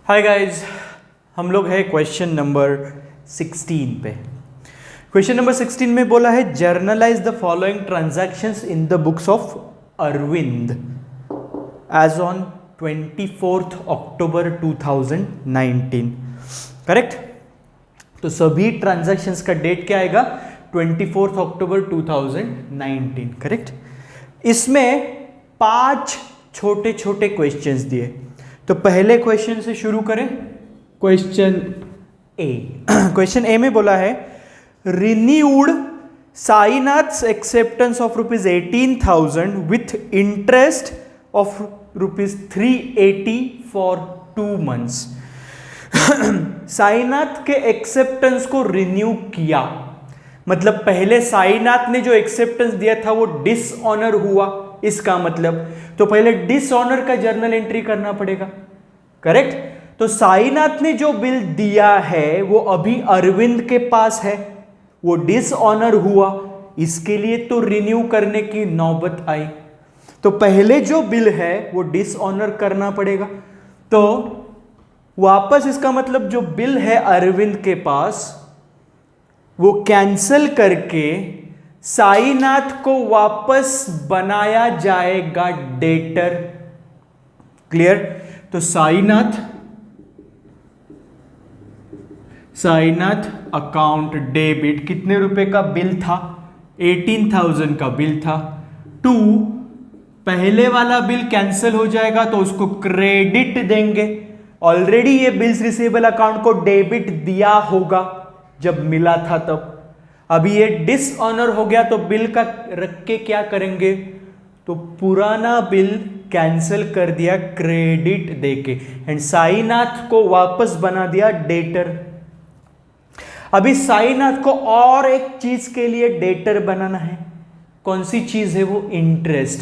Hi guys, हम लोग है क्वेश्चन नंबर 16 पे। क्वेश्चन नंबर 16 में बोला है journalise the following transactions in the books of Arvind as on 24 October 2019। Correct. तो सभी ट्रांजैक्शंस का डेट क्या आएगा? 24 अक्टूबर 2019। करेक्ट। इसमें 5 छोटे छोटे क्वेश्चंस दिए। तो पहले क्वेश्चन से शुरू करें। क्वेश्चन ए। क्वेश्चन ए में बोला है renewed Sainath's acceptance of ₹18,000 with interest of ₹380 for 2 months। Sainath के एक्सेप्टेंस को रिन्यू किया, मतलब पहले साईनाथ ने जो एक्सेप्टेंस दिया था वो डिसऑनर हुआ, इसका मतलब तो पहले डिसऑनर का जर्नल एंट्री करना पड़ेगा। करेक्ट। तो साईनाथ ने जो बिल दिया है वो अभी अरविंद के पास है, वो डिसऑनर हुआ, इसके लिए तो रिन्यू करने की नौबत आई। तो पहले जो बिल है वो डिसऑनर करना पड़ेगा। तो वापस इसका मतलब जो बिल है अरविंद के पास वो कैंसल करके साईनाथ को वापस बनाया जाएगा डेटर। क्लियर। तो साईनाथ अकाउंट डेबिट कितने रुपए का बिल था? 18,000 का बिल था। 2 पहले वाला बिल कैंसिल हो जाएगा तो उसको क्रेडिट देंगे। ऑलरेडी ये बिल्स रिसीवेबल अकाउंट को डेबिट दिया होगा जब मिला था तब। अभी ये डिसऑनर हो गया तो बिल का रख के क्या करेंगे? तो पुराना बिल कैंसिल कर दिया क्रेडिट देके एंड साईनाथ को वापस बना दिया डेटर। अभी साईनाथ को और एक चीज के लिए डेटर बनाना है। कौन सी चीज है वो? इंटरेस्ट।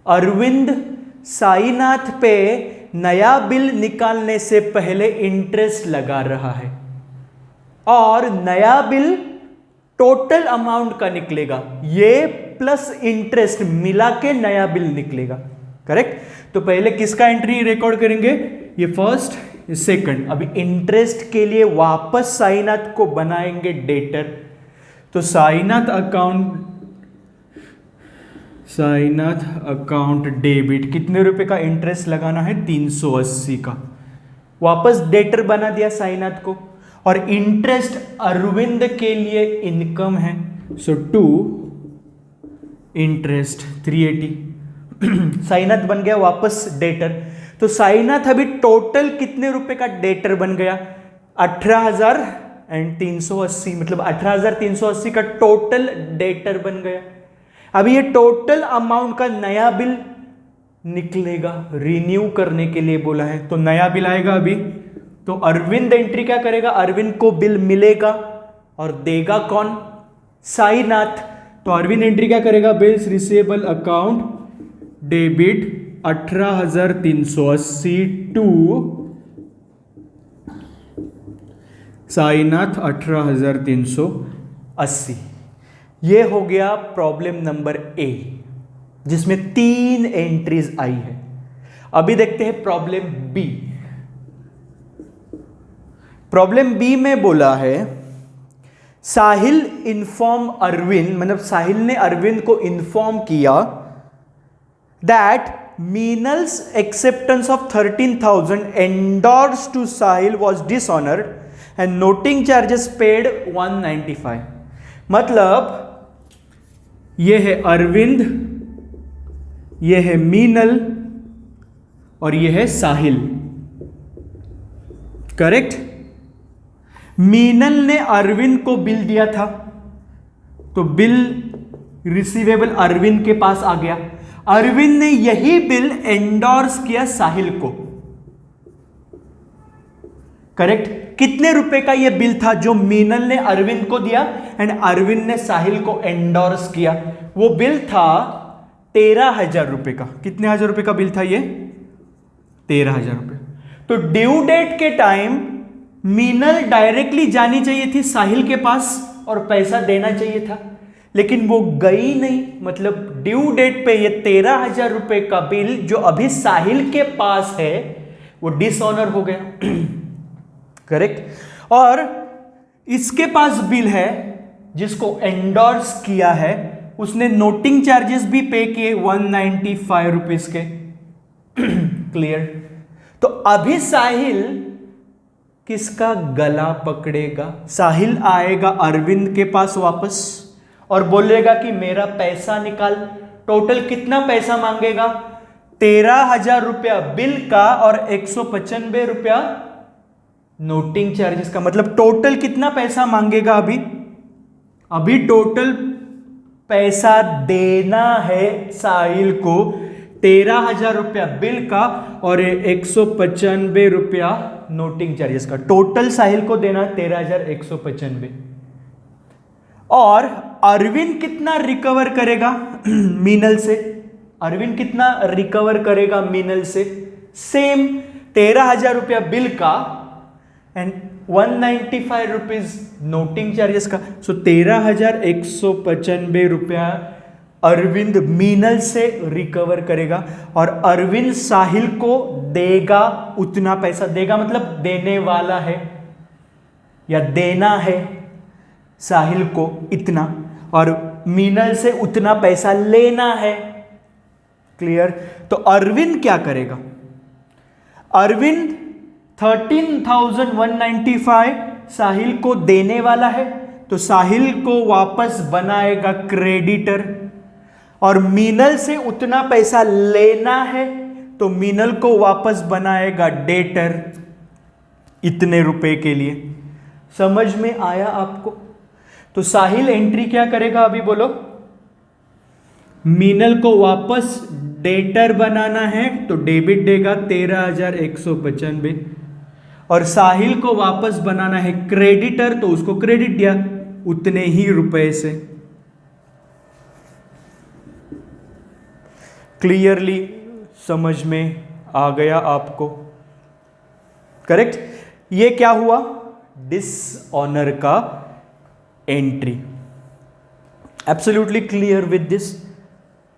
अरविंद साईनाथ पे नया बिल निकालने से पहले इंटरेस्ट लगा रहा है और नया बिल टोटल अमाउंट का निकलेगा, ये प्लस इंटरेस्ट मिला के नया बिल निकलेगा। करेक्ट। तो पहले किसका एंट्री रिकॉर्ड करेंगे? ये फर्स्ट, सेकंड। अभी इंटरेस्ट के लिए वापस साईनाथ को बनाएंगे डेटर। तो साईनाथ अकाउंट डेबिट कितने रुपए का इंटरेस्ट लगाना है? 380 का। वापस डेटर बना दिया साईनाथ को और इंटरेस्ट अरविंद के लिए इनकम है। सो 2 इंटरेस्ट 380। साईनाथ बन गया वापस डेटर। तो साईनाथ अभी टोटल कितने रुपए का डेटर बन गया? 18,380, मतलब 18,380 का टोटल डेटर बन गया। अभी ये टोटल अमाउंट का नया बिल निकलेगा, रिन्यू करने के लिए बोला है। तो नया बिल आएगा अभी। तो अरविंद एंट्री क्या करेगा? अरविंद को बिल मिलेगा और देगा कौन? साईनाथ। तो अरविंद एंट्री क्या करेगा? Bills receivable account debit 18,380 to Sainath 18,380। ये हो गया प्रॉब्लम नंबर ए, जिसमें 3 एंट्रीज आई है। अभी देखते हैं प्रॉब्लम बी। प्रॉब्लम बी में बोला है साहिल इन्फॉर्म अरविंद, मतलब साहिल ने अरविंद को इन्फॉर्म किया that Meenal's acceptance of 13,000 endorsed to Sahil was dishonoured and noting charges paid 195। मतलब ये है अरविंद, ये है मीनल और ये है साहिल। करेक्ट। मीनल ने अरविंद को बिल दिया था तो बिल रिसीवेबल अरविंद के पास आ गया। अरविंद ने यही बिल एंडोर्स किया साहिल को। करेक्ट। कितने रुपए का यह बिल था जो मीनल ने अरविंद को दिया एंड अरविंद ने साहिल को एंडोर्स किया? वो बिल था 13,000 रुपए का। कितने हजार रुपए का बिल था ये? 13,000 रुपए। तो ड्यू डेट के टाइम मीनल डायरेक्टली जानी चाहिए थी साहिल के पास और पैसा देना चाहिए था, लेकिन वो गई नहीं, मतलब ड्यू डेट पे ये 13,000 रुपए का बिल जो अभी साहिल के पास है वो डिसऑनर हो गया। करेक्ट। और इसके पास बिल है जिसको एंडोर्स किया है, उसने नोटिंग चार्जेस भी पे किए 195 रुपीज के। क्लियर। तो अभी साहिल किसका गला पकड़ेगा? साहिल आएगा अरविंद के पास वापस और बोलेगा कि मेरा पैसा निकाल। टोटल कितना पैसा मांगेगा? 13,000 रुपया बिल का और 195 रुपया नोटिंग चार्जेस का। मतलब टोटल कितना पैसा मांगेगा? अभी टोटल पैसा देना है साहिल को 13,000 रुपया बिल का और 195 रुपया नोटिंग चार्जेस का। टोटल साहिल को देना 13,195। और अरविंद कितना रिकवर करेगा मीनल से? अरविंद कितना रिकवर करेगा मीनल से? सेम 13,000 रुपया बिल का एंड 195 रुपीज नोटिंग चार्जेस का। सो 13,195 रुपया अरविंद मीनल से रिकवर करेगा और अरविंद साहिल को देगा उतना पैसा। देगा मतलब देने वाला है या देना है साहिल को इतना, और मीनल से उतना पैसा लेना है। क्लियर। तो अरविंद क्या करेगा? अरविंद 13,195 साहिल को देने वाला है, तो साहिल को वापस बनाएगा क्रेडिटर, और मीनल से उतना पैसा लेना है तो मीनल को वापस बनाएगा डेटर इतने रुपए के लिए। समझ में आया आपको? तो साहिल एंट्री क्या करेगा अभी बोलो? मीनल को वापस डेटर बनाना है तो डेबिट देगा 13,195, और साहिल को वापस बनाना है क्रेडिटर तो उसको क्रेडिट दिया उतने ही रुपए से। क्लियरली समझ में आ गया आपको? करेक्ट। ये क्या हुआ? डिसऑनर का entry. Absolutely clear with this.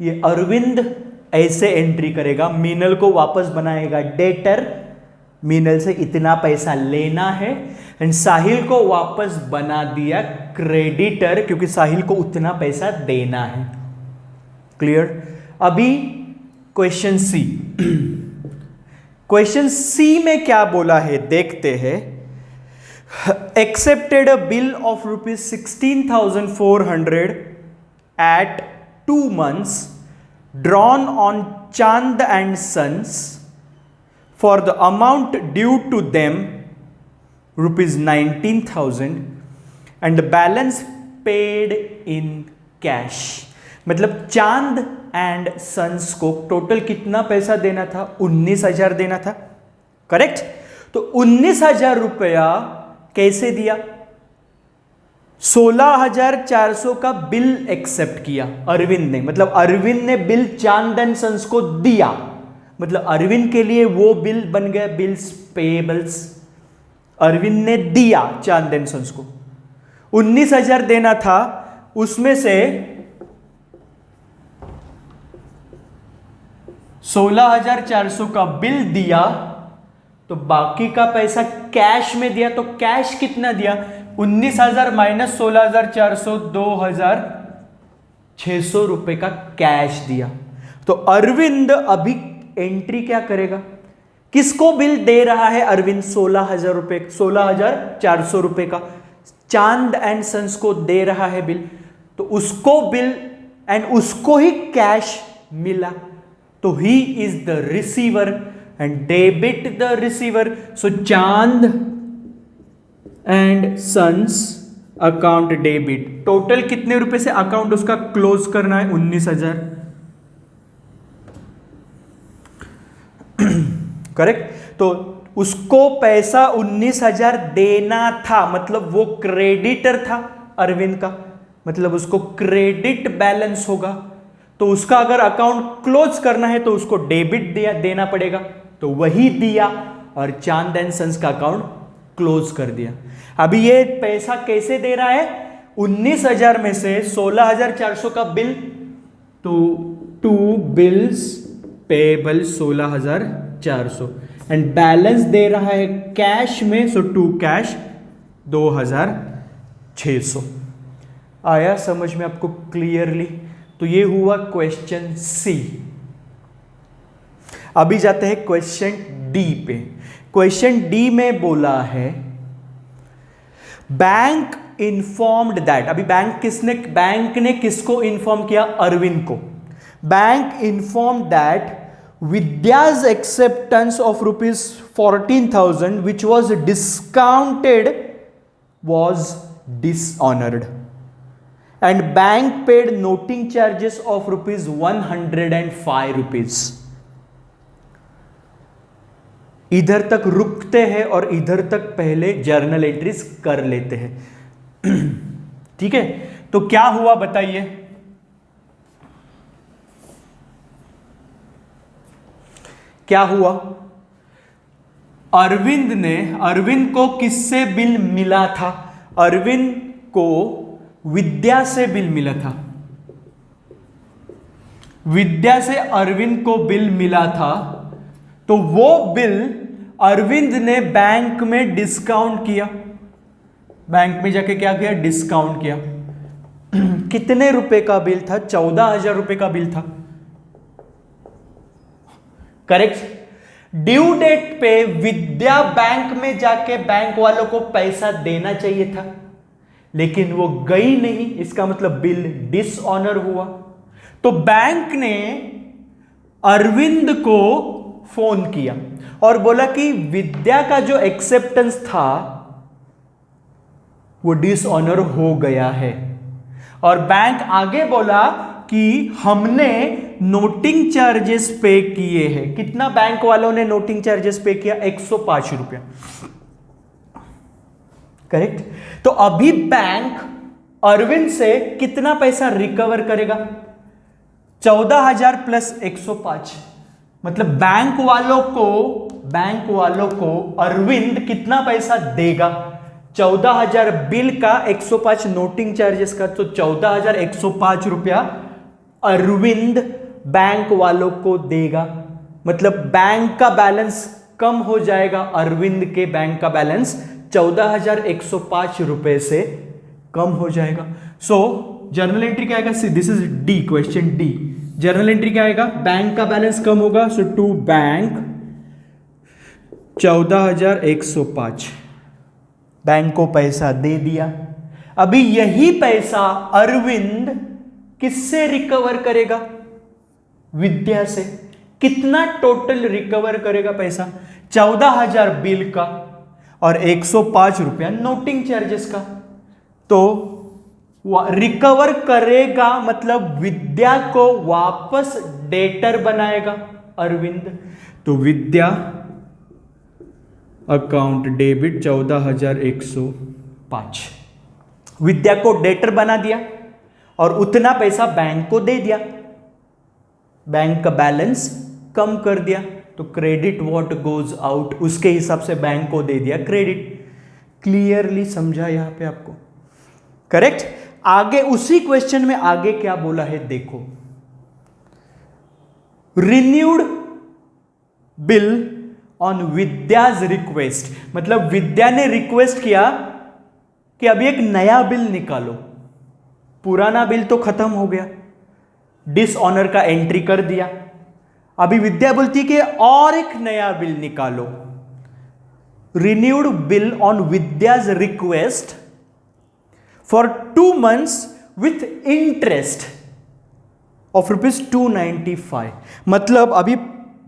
ये अरविंद ऐसे एंट्री करेगा, मीनल को वापस बनाएगा डेटर, मीनल से इतना पैसा लेना है, एंड साहिल को वापस बना दिया क्रेडिटर क्योंकि साहिल को उतना पैसा देना है। क्लियर। अभी क्वेश्चन सी। क्वेश्चन सी में क्या बोला है देखते हैं। Accepted a bill of ₹16,400 at 2 months drawn on Chand and Sons for the amount due to them ₹19,000 and the balance paid in cash। मतलब चांद एंड सन्स को टोटल कितना पैसा देना था? 19,000 देना था। करेक्ट। तो 19,000 रुपया कैसे दिया? 16,400 का बिल एक्सेप्ट किया अरविंद ने, मतलब अरविंद ने बिल चांद एंड सन्स को दिया, मतलब अरविंद के लिए वो बिल बन गया बिल्स पेएबल्स। अरविंद ने दिया चांद एंड सन्स को 19,000 देना था, उसमें से 16,400 का बिल दिया, तो बाकी का पैसा कैश में दिया। तो कैश कितना दिया? 19,000 माइनस 16,400 2,600 रुपए का कैश दिया। तो अरविंद अभी एंट्री क्या करेगा? किसको बिल दे रहा है अरविंद? 16,000 रुपए, 16,400 रुपए का चांद एंड सन्स को दे रहा है बिल, तो उसको बिल एंड उसको ही कैश मिला, तो he is the receiver and debit the receiver. So Chand and sons account debit. Total कितने रुपए से अकाउंट उसका क्लोज करना है? 19,000। करेक्ट। तो उसको पैसा 19,000 देना था, मतलब वो क्रेडिटर था अरविंद का, मतलब उसको क्रेडिट बैलेंस होगा। तो उसका अगर अकाउंट क्लोज करना है तो उसको डेबिट देना पड़ेगा, तो वही दिया और चांद एंड सन्स का अकाउंट क्लोज कर दिया। अभी ये पैसा कैसे दे रहा है? 19,000 में से 16,400 का बिल, तो 2 बिल्स पेबल 16,400 एंड बैलेंस दे रहा है कैश में, सो 2 कैश 2,600। आया समझ में आपको क्लियरली? तो ये हुआ क्वेश्चन सी। अभी जाते हैं क्वेश्चन डी पे। क्वेश्चन डी में बोला है बैंक इन्फॉर्म्ड दैट, अभी बैंक ने किसको इन्फॉर्म किया? अरविंद को। Bank informed that Vidya's acceptance of ₹14,000 which was discounted was dishonoured and bank paid noting charges of ₹105। इधर तक रुकते हैं और इधर तक पहले जर्नल एंट्रीज कर लेते हैं। ठीक है, तो क्या हुआ बताइए? क्या हुआ? अरविंद को किससे बिल मिला था? अरविंद को विद्या से बिल मिला था। विद्या से अरविंद को बिल मिला था, तो वो बिल अरविंद ने बैंक में डिस्काउंट किया। बैंक में जाके क्या किया? डिस्काउंट किया। कितने रुपए का बिल था? 14,000 रुपए का बिल था। करेक्ट। ड्यू डेट पे विद्या बैंक में जाके बैंक वालों को पैसा देना चाहिए था, लेकिन वो गई नहीं, इसका मतलब बिल डिसऑनर हुआ। तो बैंक ने अरविंद को फोन किया और बोला कि विद्या का जो एक्सेप्टेंस था वो डिसऑनर हो गया है। और बैंक आगे बोला कि हमने नोटिंग चार्जेस पे किए हैं। कितना बैंक वालों ने नोटिंग चार्जेस पे किया? 105 रुपया। करेक्ट। तो अभी बैंक अरविंद से कितना पैसा रिकवर करेगा? 14,000 प्लस 105, मतलब बैंक वालों को अरविंद कितना पैसा देगा? 14,000 बिल का, 105 नोटिंग चार्जेस का, तो 14,105 रुपया अरविंद बैंक वालों को देगा। मतलब बैंक का बैलेंस कम हो जाएगा, अरविंद के बैंक का बैलेंस 14,105 रुपए से कम हो जाएगा। सो जर्नल एंट्री क्या आएगा? This is D, question D. Journal entry क्या आएगा? बैंक का बैलेंस कम होगा, सो टू बैंक 14,105 बैंक को पैसा दे दिया। अभी यही पैसा अरविंद किससे रिकवर करेगा? विद्या से। कितना टोटल रिकवर करेगा पैसा? 14,000 बिल का और 105 रुपया नोटिंग चार्जेस का। तो रिकवर करेगा मतलब विद्या को वापस डेटर बनाएगा अरविंद। तो विद्या अकाउंट डेबिट 14,105, विद्या को डेटर बना दिया और उतना पैसा बैंक को दे दिया, बैंक का बैलेंस कम कर दिया। तो क्रेडिट व्हाट गोज आउट, उसके हिसाब से बैंक को दे दिया क्रेडिट। क्लियरली समझा यहां पे आपको? करेक्ट। आगे उसी क्वेश्चन में आगे क्या बोला है देखो। Renewed bill on Vidya's request, मतलब विद्या ने रिक्वेस्ट किया कि अभी एक नया बिल निकालो, पुराना बिल तो खत्म हो गया, डिसऑनर का एंट्री कर दिया। अभी विद्या बोलती कि और एक नया बिल निकालो। Renewed bill on Vidya's request for 2 months with interest of ₹295। मतलब अभी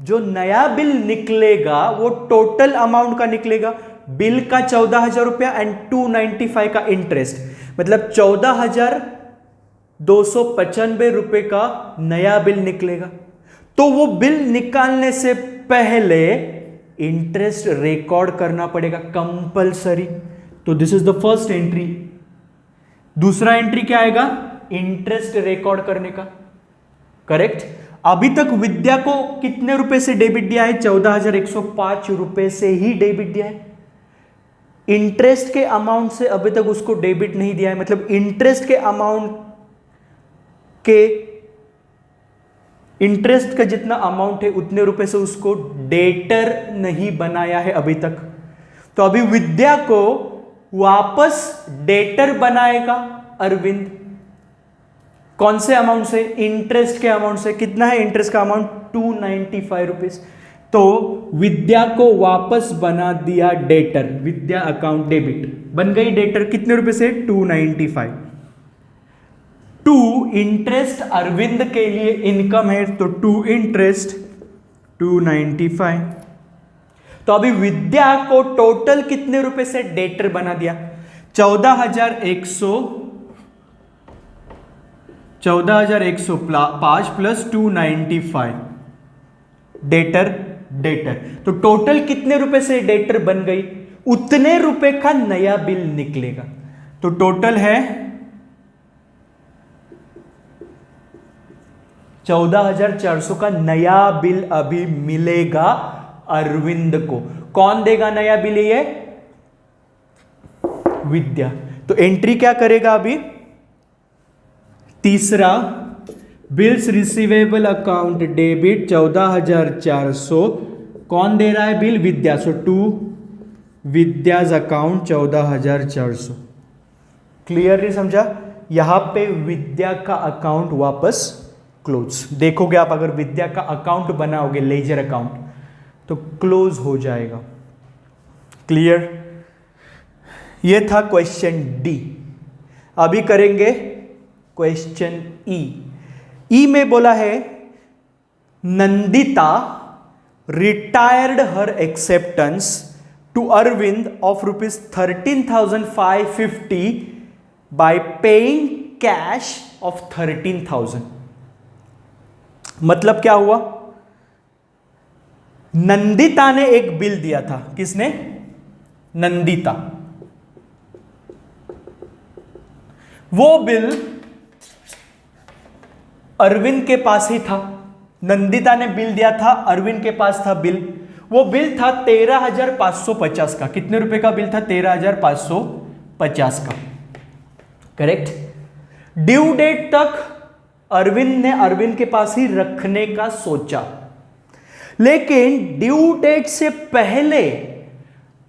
जो नया बिल निकलेगा वो टोटल अमाउंट का निकलेगा, बिल का 14,000 रुपया एंड 295 का इंटरेस्ट, मतलब 14,295 रुपए का नया बिल निकलेगा। तो वो बिल निकालने से पहले इंटरेस्ट रिकॉर्ड करना पड़ेगा कंपलसरी। तो this is the first entry. दूसरा एंट्री क्या आएगा? इंटरेस्ट रिकॉर्ड करने का। करेक्ट। अभी तक विद्या को कितने रुपए से डेबिट दिया है? 14,105 रुपए से ही डेबिट दिया है। इंटरेस्ट के अमाउंट से अभी तक उसको डेबिट नहीं दिया है, मतलब इंटरेस्ट के अमाउंट के इंटरेस्ट का जितना अमाउंट है उतने रुपए से उसको डेटर नहीं बनाया है अभी तक। तो अभी विद्या को वापस डेटर बनाएगा अरविंद। कौन से अमाउंट से? इंटरेस्ट के अमाउंट से। कितना है इंटरेस्ट का अमाउंट? 295 रुपीज। तो विद्या को वापस बना दिया डेटर, विद्या अकाउंट डेबिट बन गई डेटर। कितने रुपए से? 295। टू इंटरेस्ट अरविंद के लिए इनकम है, तो टू इंटरेस्ट 295। तो अभी विद्या को टोटल कितने रुपए से डेटर बना दिया? 14,105 प्लस 295 डेटर। तो टोटल कितने रुपए से डेटर बन गई? उतने रुपए का नया बिल निकलेगा। तो टोटल है 14,400 का नया बिल अभी मिलेगा अरविंद को। कौन देगा नया बिल? ये विद्या। तो एंट्री क्या करेगा अभी? तीसरा, बिल्स रिसीवेबल अकाउंट डेबिट 14,400। कौन दे रहा है bill? Vidya. So to Vidya's account 14,400। Clearly समझा? यहां पे विद्या का अकाउंट वापस क्लोज। देखोगे आप, अगर विद्या का अकाउंट बनाओगे लेजर अकाउंट तो क्लोज हो जाएगा। क्लियर? ये था क्वेश्चन डी। अभी करेंगे क्वेश्चन ई। ई में बोला है Nandita retired her acceptance to Arvind of ₹13,550 by paying cash of 13,000। मतलब क्या हुआ? नंदिता ने एक बिल दिया था। किसने? नंदिता। वो बिल अरविंद के पास ही था। नंदिता ने बिल दिया था, अरविंद के पास था बिल। वो बिल था 13,550 का। कितने रुपए का बिल था? 13,550 का। करेक्ट। ड्यू डेट तक अरविंद ने अरविंद के पास ही रखने का सोचा, लेकिन ड्यू डेट से पहले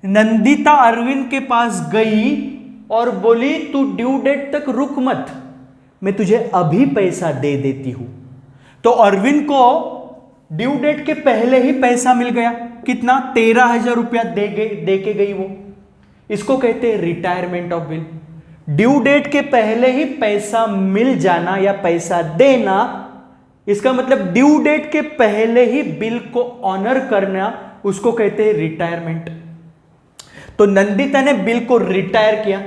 नंदिता अरविंद के पास गई और बोली तू ड्यू डेट तक रुक मत, मैं तुझे अभी पैसा दे देती हूं। तो अरविंद को ड्यू डेट के पहले ही पैसा मिल गया। कितना? 13,000 रुपया दे के गई वो। इसको कहते हैं retirement of bill. Due date के पहले ही पैसा मिल जाना या पैसा देना, इसका मतलब ड्यू डेट के पहले ही बिल को ऑनर करना, उसको कहते हैं रिटायरमेंट। तो नंदिता ने बिल को रिटायर किया।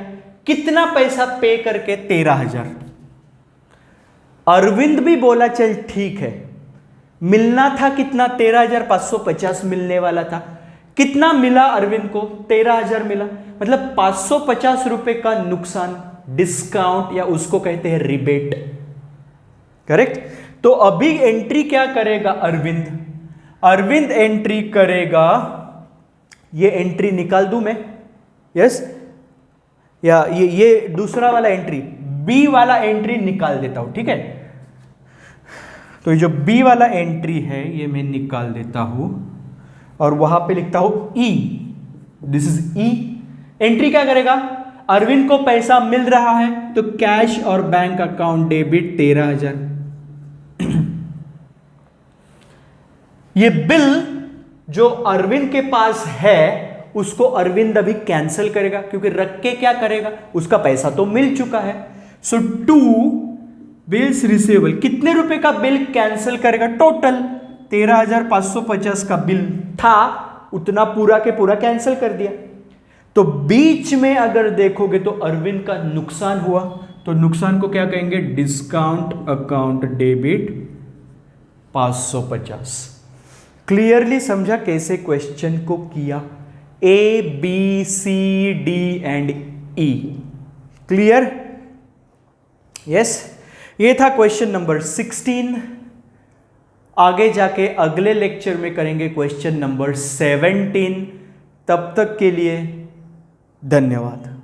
कितना पैसा पे करके? 13,000। अरविंद भी बोला चल ठीक है। मिलना था कितना? 13,550 मिलने वाला था। कितना मिला अरविंद को? 13,000 मिला। मतलब 550 रुपए का नुकसान, डिस्काउंट, या उसको कहते हैं रिबेट। करेक्ट। तो अभी एंट्री क्या करेगा अरविंद? अरविंद एंट्री करेगा, ये एंट्री निकाल दूं मैं? यस, या ये दूसरा वाला एंट्री, बी वाला एंट्री निकाल देता हूं। ठीक है, तो ये जो बी वाला एंट्री है ये मैं निकाल देता हूं और वहां पे लिखता हूं E. This is E. Entry क्या करेगा? अरविंद को पैसा मिल रहा है तो कैश और बैंक अकाउंट डेबिट 13,000। ये बिल जो अरविंद के पास है उसको अरविंद अभी कैंसिल करेगा, क्योंकि रख के क्या करेगा? उसका पैसा तो मिल चुका है। सो टू बिल्स रिसीवेबल, कितने रुपए का बिल कैंसिल करेगा? टोटल 13,550 का बिल था, उतना पूरा के पूरा कैंसिल कर दिया। तो बीच में अगर देखोगे तो अरविंद का नुकसान हुआ, तो नुकसान को क्या कहेंगे? Discount account debit 550। क्लियरली समझा कैसे क्वेश्चन को किया? A B C D and E. Clear? Yes, ये था क्वेश्चन नंबर 16। आगे जाके अगले लेक्चर में करेंगे क्वेश्चन नंबर 17। तब तक के लिए धन्यवाद।